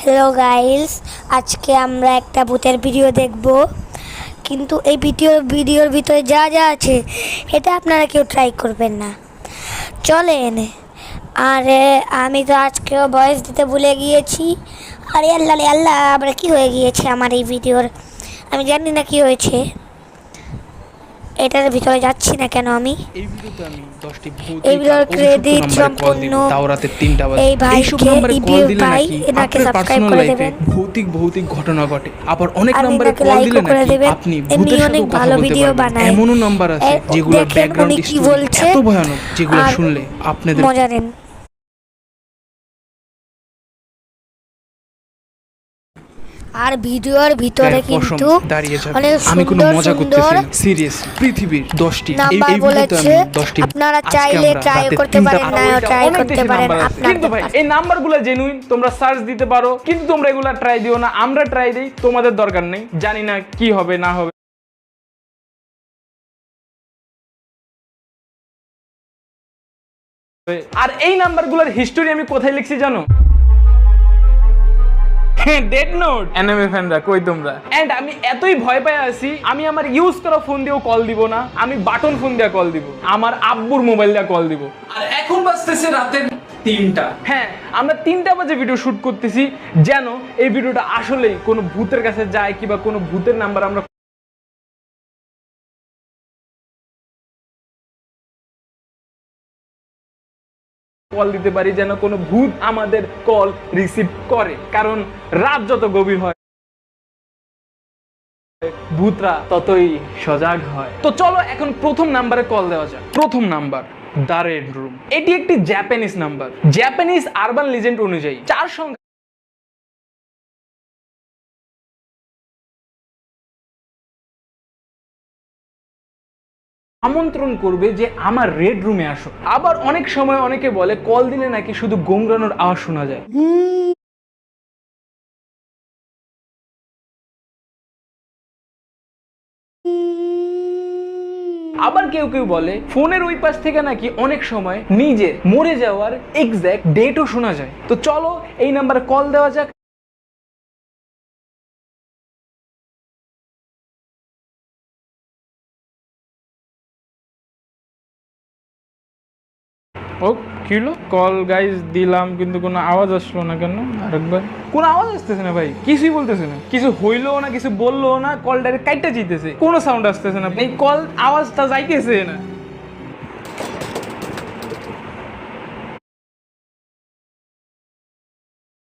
Hello guys, আজকে আমরা একটা ভূতের ভিডিও দেখব। কিন্তু এই ভিডিওর ভিতরে যা যা আছে এটা আপনারা কেউ ট্রাই করবেন না। চলেন। আরে আমি তো আজকেও ভয়েস দিতে ভুলে গিয়েছি। আরে আল্লাহ রে আল্লাহ, আবার কি হয়ে গিয়েছে আমার এই ভিডিওর, আমি জানি না কি হয়েছে। এটার ভিতরে যাচ্ছি না কেন আমি। এই ভিডিওতে আমি 10টি ভূত এই ভিডিওর ক্রেডিট সম্পূর্ণ তাও রাতে 3টা বাজে এই এইসব ভাইকে নম্বরে কল দিলে ভাই নাকি এনাকে আপনার সাবস্ক্রাইব পার্সোনাল করে লাইফে দেবেন, ভৌতিক ঘটনা ঘটে। আবার অনেক আর নম্বরে এনাকে কল লাইকও দিলে করে নাকি দেবেন। আপনি এমনি ভূতের সাথে অনেক কথা ভালো বলতে ভিডিও পারবেন। বানায়। এমনও নাম্বার আছে যেগুলোর দেখেন ব্যাকগ্রাউন্ড উনি কি স্টোরি বলছে এত ভয়ানক যেগুলো আর শুনলে আপনাদের মজা নেন। আর ভিডিওর ভিতরে কিন্তু দাঁড়িয়ে যাবে। অনেক আমি কোনো সুন্দর মজা করতেছি সুন্দর না, সিরিয়াস। পৃথিবীর 10টি নাম্বার এই ভিডিওতে বলেছে, আমি 10টি আপনারা আজকে চাইলে আমরা ট্রাই রাতে করতে 3টা পারেন, না ট্রাই অনেক করতে বেশি পারেন নাম্বার আছে। আপনাদের কিন্তু ভাই কাছে। এই নাম্বারগুলো জেনুইন, তোমরা সার্চ দিতে পারো, কিন্তু তোমরা এগুলা ট্রাই দিও না। আমরা ট্রাই দিই, তোমাদের দরকার নেই। জানি না কি হবে না হবে। আর এই নাম্বারগুলোর হিস্টোরি আমি কোথায় লিখছি জানো? Dead note. এনিমে ফ্যানরা কই তোমরা? এন্ড আমি এতই ভয় পায় আছি, আমি আমার ইউজ করা ফোন দিয়েও কল দিব না, আমি বাটন ফোন দিয়ে কল দিব, আমার আব্বুর মোবাইল দিয়ে কল দিব। আর এখন বাজতেছে রাতের 3টা। হ্যাঁ, আমরা 3টা বাজে ভিডিও শুট করতেছি, যেন এই ভিডিওটা আসলেই কোনো ভূতের কাছে যায় কিংবা কোনো ভূতের নাম্বার আমরা কল দিতে পারি, যেন কোনো ভূত আমাদের কল রিসিভ করে। কারণ রাত যত গভীর হয় ভূতরা ততই সজাগ হয়। তো চলো এখন প্রথম নাম্বারে কল দেওয়া যাক। প্রথম নাম্বার দ্য রেড রুম। এটি একটি Japanese number. Japanese urban legend অনুযায়ী 4 সংখ্যা আমন্ত্রণ করবে যে আমার রেড রুমে আসো। আবার অনেক সময় অনেকে বলে কল দিলে নাকি শুধু গোংরানোর আওয়াজ শোনা যায়। আবার কেউ কেউ বলে ফোনের ওই পাশ থেকে নাকি অনেক সময় নিজে মরে যাওয়ার এক্সাক্ট ডেটও শোনা যায়। তো চলো এই নাম্বারে কল দেওয়া যাক। ও কি হলো? কল গাইজ দিলাম, কিন্তু কোনো আওয়াজ আসলো না কেন? আরেকবার। কোনো আওয়াজ আসতেছে না ভাই, কিছুই বলতেছে না, কিছু হইলো না, কিছু বললো না, কল ডাইরেক্ট কাইটা যেতেছে, কোনো সাউন্ড আসতেছে না। এই কল আওয়াজটা যাইতেছে না।